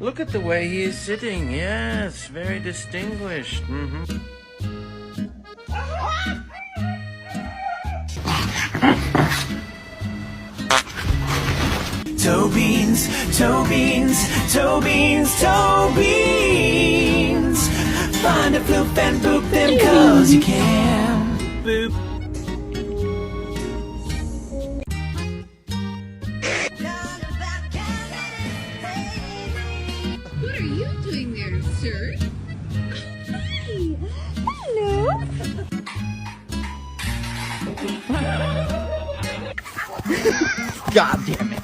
Look at the way he is sitting. Yes, very distinguished. Toe beans, toe beans, toe beans, toe beans. Find a floof and boop them 'cause you can. Boop. What are you doing there, sir? Hi. Hello. God damn it.